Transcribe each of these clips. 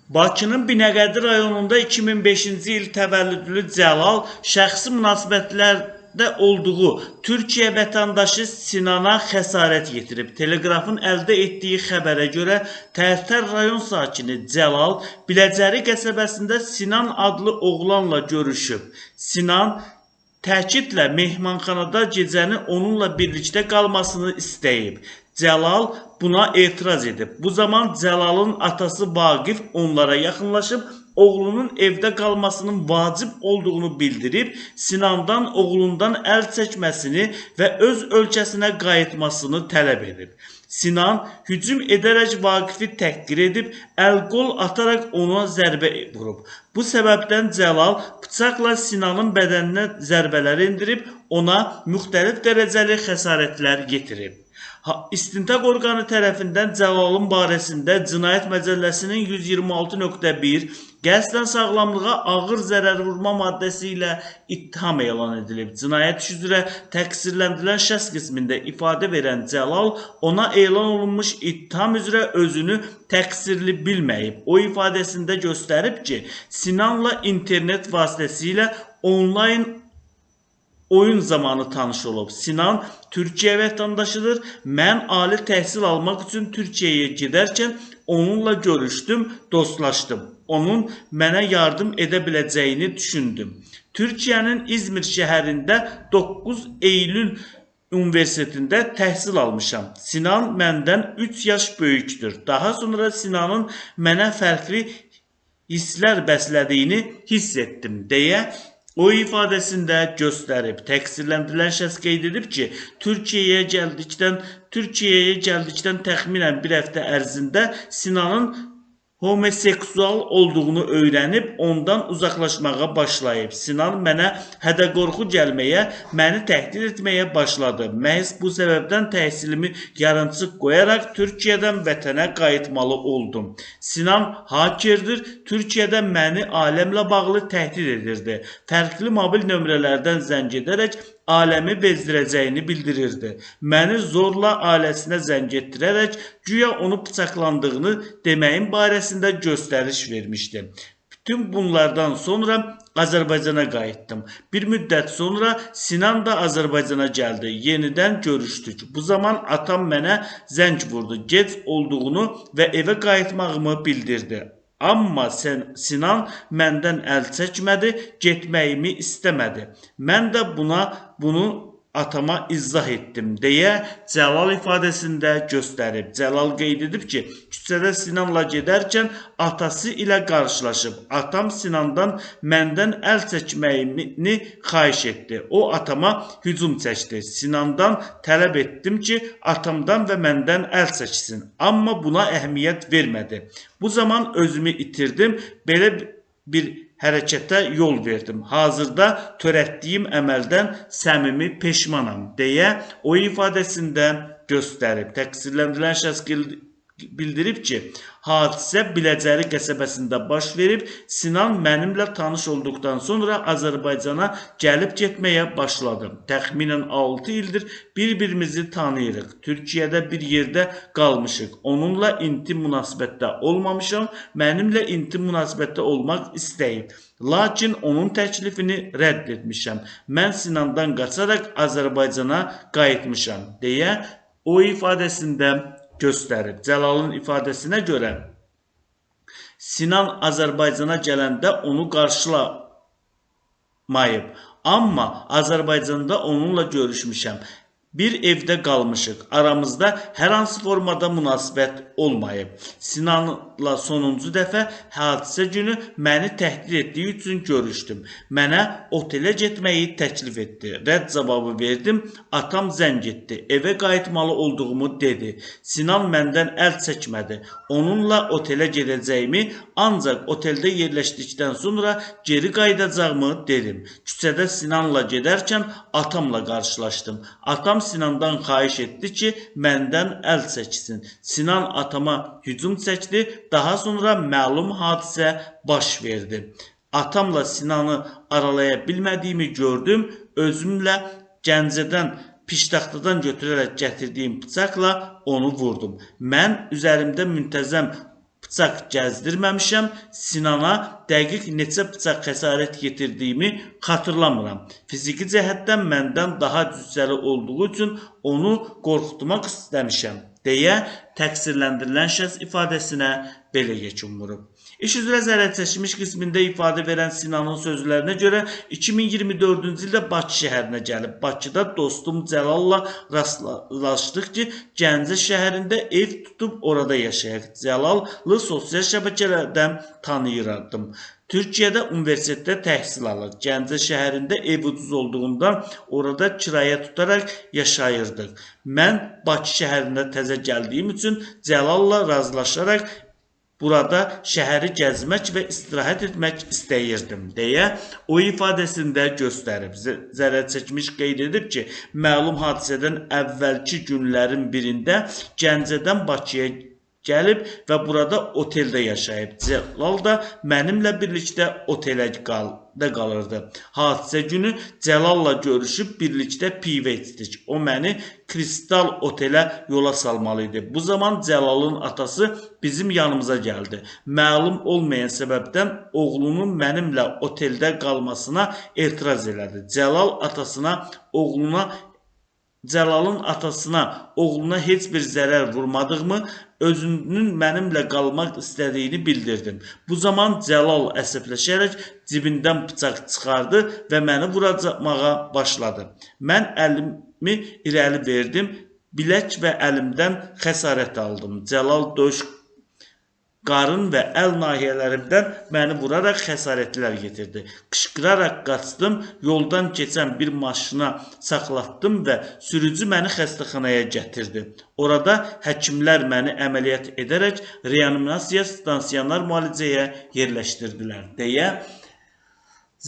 Bakının Binəqədi rayonunda 2005-ci il təvəllüdlü Cəlal şəxsi münasibətlərdə olduğu Türkiyə vətəndaşı Sinana xəsarət yetirib. Teleqrafın əldə etdiyi xəbərə görə Tərtər rayon sakini Cəlal Biləcəri qəsəbəsində Sinan adlı oğlanla görüşüb. Sinan təkidlə mehmanxanada gecəni onunla birlikdə qalmasını istəyib. Cəlal buna etiraz edib. Bu zaman Cəlalın atası Vaqif onlara yaxınlaşıb, oğlunun evdə qalmasının vacib olduğunu bildirib, Sinandan oğlundan əl çəkməsini və öz ölkəsinə qayıtmasını tələb edib. Sinan hücum edərək Vaqifi təhqir edib, əl-qol ataraq ona zərbə vurub. Bu səbəbdən Cəlal bıçaqla Sinanın bədəninə zərbələr endirib, ona müxtəlif dərəcəli xəsarətlər yetirib. İstintaq orqanı tərəfindən Cəlalın barəsində Cinayət Məcəlləsinin 126.1 qəsdən sağlamlığa ağır zərər vurma maddəsi ilə ittiham elan edilib. Cinayət işi üzrə təqsirləndirilən şəxs qismində ifadə verən Cəlal ona elan olunmuş ittiham üzrə özünü təqsirli bilməyib. O ifadəsində göstərib ki, Sinanla internet vasitəsilə onlayn oyun zamanı tanış olub. Sinan Türkiyə vətəndaşıdır. Mən ali təhsil almaq üçün Türkiyəyə gedərkən onunla görüşdüm, dostlaşdım. Onun mənə yardım edə biləcəyini düşündüm. Türkiyənin İzmir şəhərində 9 Eylül Universitetində təhsil almışam. Sinan məndən 3 yaş böyükdür. Daha sonra Sinanın mənə fərqli hisslər bəslədiyini hiss etdim deyə o ifadəsində göstərib. Təqsirləndirilən şəxs qeyd edib ki, Türkiyəyə gəldikdən təxminən bir həftə ərzində Sinanın homoseksual olduğunu öyrənib, ondan uzaqlaşmağa başlayıb. Sinan mənə hədə-qorxu gəlməyə, məni təhdid etməyə başladı. Məhz bu səbəbdən təhsilimi yarımçıq qoyaraq Türkiyədən vətənə qayıtmalı oldum. Sinan hakerdir, Türkiyədə məni aləmlə bağlı təhdid edirdi. Fərqli mobil nömrələrdən zəng edərək aləmi bezdirəcəyini bildirirdi. Məni zorla ailəsinə zəng etdirərək güya onu bıçaqlandığını deməyim barəsində göstəriş vermişdi. Bütün bunlardan sonra Azərbaycana qayıtdım. Bir müddət sonra Sinan da Azərbaycana gəldi. Yenidən görüşdük. Bu zaman atam mənə zəng vurdu. Gec olduğunu və evə qayıtmağımı bildirdi. Amma Sinan məndən əl çəkmədi, getməyimi istəmədi. Mən də bunu atama izah etdim deyə Cəlal ifadəsində göstərib. Cəlal qeyd edib ki, küçədə Sinanla gedərkən atası ilə qarşılaşıb. Atam Sinandan məndən əl çəkməyini xahiş etdi. O atama hücum çəkdi. Sinandan tələb etdim ki, atamdan və məndən əl çəksin. Amma buna əhəmiyyət vermədi. Bu zaman özümü itirdim. Belə bir hərəkətə yol verdim. Hazırda törətdiyim əməldən səmimi peşmanam deyə o ifadəsində göstərib. Təqsirləndirilən şəxs bildirib ki, hadisə Biləcəri qəsəbəsində baş verib. Sinan mənimlə tanış olduqdan sonra Azərbaycana gəlib getməyə başladı. Təxminən 6 ildir bir-birimizi tanıyırıq. Türkiyədə bir yerdə qalmışıq. Onunla intim münasibətdə olmamışam. Mənimlə intim münasibətdə olmaq istəyib. Lakin onun təklifini rədd etmişəm. Mən Sinandan qaçaraq Azərbaycana qayıtmışam deyə o ifadəsində göstərib. Cəlalın ifadəsinə görə Sinan Azərbaycana gələndə onu qarşılamayıb. Amma Azərbaycanda onunla görüşmüşəm. Bir evdə qalmışıq. Aramızda hər hansı formada münasibət olmayıb. Sinanla sonuncu dəfə hadisə günü məni təhdid etdiyi üçün görüşdüm. Mənə otelə getməyi təklif etdi. Rədd cavabı verdim. Atam zəng etdi. Evə qayıtmalı olduğumu dedi. Sinan məndən əl çəkmədi. Onunla otelə gedəcəyimi, ancaq oteldə yerləşdikdən sonra geri qayıdacağımı dedim. Küçədə Sinanla gedərkən atamla qarşılaşdım. Atam Sinandan xahiş etdi ki, məndən əl çəksin. Sinan atama hücum çəkdi. Daha sonra məlum hadisə baş verdi. Atamla Sinanı aralaya bilmədiyimi gördüm. Özümlə Gəncədən piştaxtadan götürərək gətirdiyim bıçaqla onu vurdum. Mən üzərimdə müntəzəm bıçaq gəzdirməmişəm. Sinana dəqiq neçə bıçaq xəsarət yetirdiyimi xatırlamıram. Fiziki cəhətdən məndən daha cüssəli olduğu üçün onu qorxutmaq istəmişəm, deyə təqsirləndirilən şəxs ifadəsinə belə yekun vurub. İş üzrə zərərçəkmiş qismində ifadə verən Sinanın sözlərinə görə 2024-cü ildə Bakı şəhərinə gəlib. Bakıda dostum Cəlalla rastlaşdıq ki, Gəncə şəhərində ev tutub orada yaşayaq. Cəlallı sosial şəbəkələrdən tanıyırdım. Türkiyədə universitetdə təhsil alır. Gəncə şəhərində ev ucuz olduğundan orada kiraya tutaraq yaşayırdıq. Mən Bakı şəhərində təzə gəldiyim üçün Cəlalla razılaşaraq burada şəhəri gəzmək və istirahət etmək istəyirdim, deyə o ifadəsində göstərib. Zərərçəkmiş qeyd edib ki, məlum hadisədən əvvəlki günlərin birində Gəncədən Bakıya gəlib və burada oteldə yaşayıb. Cəlal da mənimlə birlikdə otelə qalırdı. Hadisə günü Cəlalla görüşüb birlikdə pivə içdik. O məni Kristal otelə yola salmalı idi. Bu zaman Cəlalın atası bizim yanımıza gəldi. Məlum olmayan səbəbdən oğlunun mənimlə oteldə qalmasına etiraz elədi. Cəlalın atasına oğluna heç bir zərər vurmadığımı, özünün mənimlə qalmaq istədiyini bildirdim. Bu zaman Cəlal əsəbləşərək cibindən bıçaq çıxardı və məni vuracaqmağa başladı. Mən əlimi irəli verdim, bilək və əlimdən xəsarət aldım. Cəlal döş, qarın və əl nahiyələrimdən məni vuraraq xəsarətlər getirdi. Qışqıraraq qaçdım, yoldan keçən bir maşına saxlatdım və sürücü məni xəstəxanaya gətirdi. Orada həkimlər məni əməliyyat edərək reanimasiya stansiyalar müalicəyə yerləşdirdilər, deyə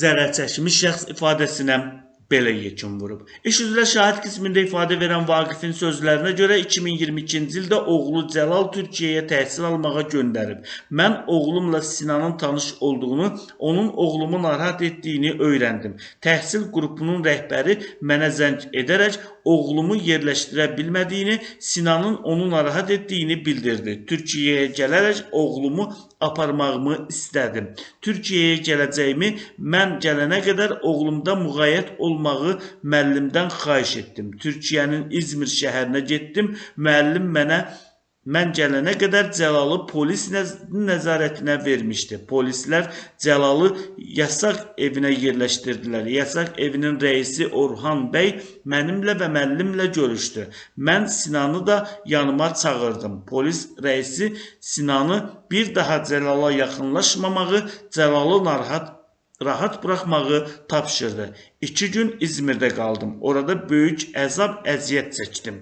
zərərçəkmiş şəxs ifadəsinə belə yekun vurub. İş üzrə şahid qismində ifadə verən Vaqifin sözlərinə görə 2022-ci ildə oğlu Cəlal Türkiyəyə təhsil almağa göndərib. Mən oğlumla Sinanın tanış olduğunu, onun oğlumu narahat etdiyini öyrəndim. Təhsil qrupunun rəhbəri mənə zəng edərək oğlumu yerləşdirə bilmədiyini, Sinanın onu narahat etdiyini bildirdi. Türkiyəyə gələrək oğlumu aparmağımı istədim. Türkiyəyə gələcəyimi, mən gələnə qədər oğlumda müğayyət olmağı müəllimdən xahiş etdim. Türkiyənin İzmir şəhərinə getdim. Müəllim mən gələnə qədər Cəlalı polis nəzarətinə vermişdi. Polislər Cəlalı yasaq evinə yerləşdirdilər. Yasaq evinin rəisi Orhan bəy mənimlə və müəllimlə görüşdü. Mən Sinanı da yanıma çağırdım. Polis rəisi Sinanı bir daha Cəlala yaxınlaşmamağı, Cəlalı rahat buraxmağı tapşırdı. 2 gün İzmirdə qaldım. Orada böyük əzab-əziyyət çəkdim.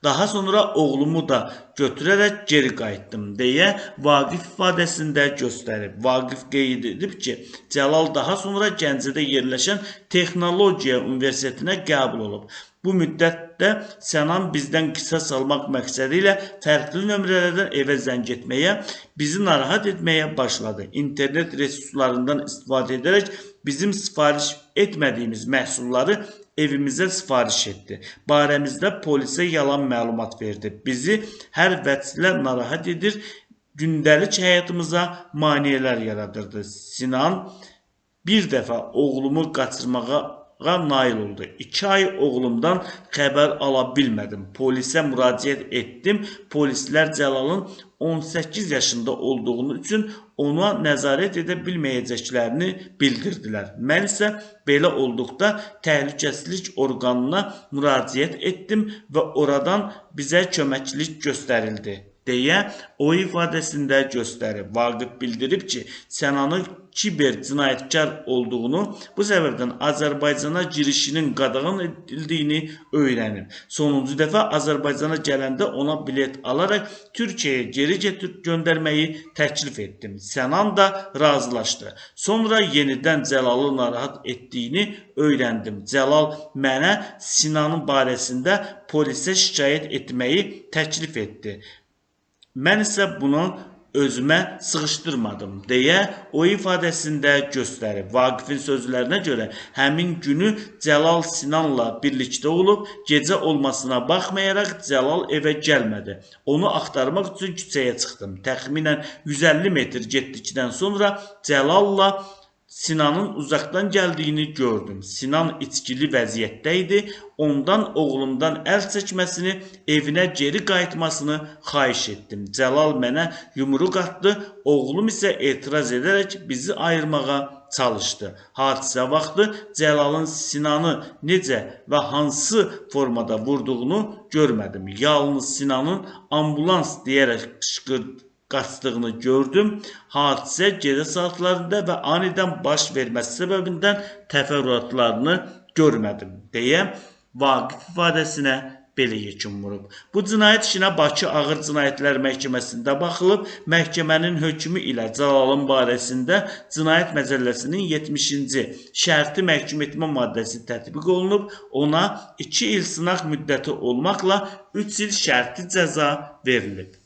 Daha sonra oğlumu da götürərək geri qayıtdım, deyə Vaqif ifadəsində göstərib. Vaqif qeyd edib ki, Cəlal daha sonra Gəncədə yerləşən Texnologiya Universitetinə qəbul olub. Bu müddətdə Sənan bizdən qisas almaq məqsədi ilə fərqli nömrələrdən evə zəng etməyə, bizi narahat etməyə başladı. İnternet resurslarından istifadə edərək bizim sifariş etmədiyimiz məhsulları evimizə sifariş etdi. Barəmizdə polisə yalan məlumat verdi. Bizi hər vəchlə narahat edir, gündəlik həyatımıza maneələr yaradırdı. Sinan bir dəfə oğlumu qaçırmağa nail oldu. 2 ay oğlumdan xəbər ala bilmədim. Polisə müraciət etdim. Polislər Cəlalın 18 yaşında olduğunu üçün ona nəzarət edə bilməyəcəklərini bildirdilər. Mən isə belə olduqda təhlükəsizlik orqanına müraciət etdim və oradan bizə köməklik göstərildi, deyə o ifadəsində göstərib. Vaqif bildirib ki, Sənanın kiber cinayətkar olduğunu, bu səbəbdən Azərbaycana girişinin qadağan edildiyini öyrənib. Sonuncu dəfə Azərbaycana gələndə ona bilet alaraq Türkiyəyə geri göndərməyi təklif etdim. Sənan da razılaşdı. Sonra yenidən Cəlalı narahat etdiyini öyrəndim. Cəlal mənə Sinanın barəsində polisə şikayət etməyi təklif etdi. Mən isə bunu özümə sığışdırmadım deyə o ifadəsində göstərib. Vaqifin sözlərinə görə həmin günü Cəlal Sinanla birlikdə olub, gecə olmasına baxmayaraq Cəlal evə gəlmədi. Onu axtarmaq üçün küçəyə çıxdım. Təxminən 150 metr getdikdən sonra Cəlalla Sinanın uzaqdan gəldiyini gördüm. Sinan içkili vəziyyətdə idi. Ondan oğlumdan əl çəkməsini, evinə geri qayıtmasını xahiş etdim. Cəlal mənə yumruq atdı. Oğlum isə etiraz edərək bizi ayırmağa çalışdı. Hadisə vaxtı Cəlalın Sinanı necə və hansı formada vurduğunu görmədim. Yalnız Sinanın ambulans deyərək qaçdığını gördüm. Hadisə gecə saatlarında və anidən baş verməsi səbəbindən təfərrüatlarını görmədim deyə Vaqif ifadəsinə belə yekun vurub. Bu cinayət işinə Bakı Ağır Cinayətlər Məhkəməsində baxılıb, məhkəmənin hökmü ilə Cəlalın barəsində Cinayət Məcəlləsinin 70-ci şərti məhkum etmə maddəsi tətbiq olunub, ona 2 il sınaq müddəti olmaqla 3 il şərti cəza verilib.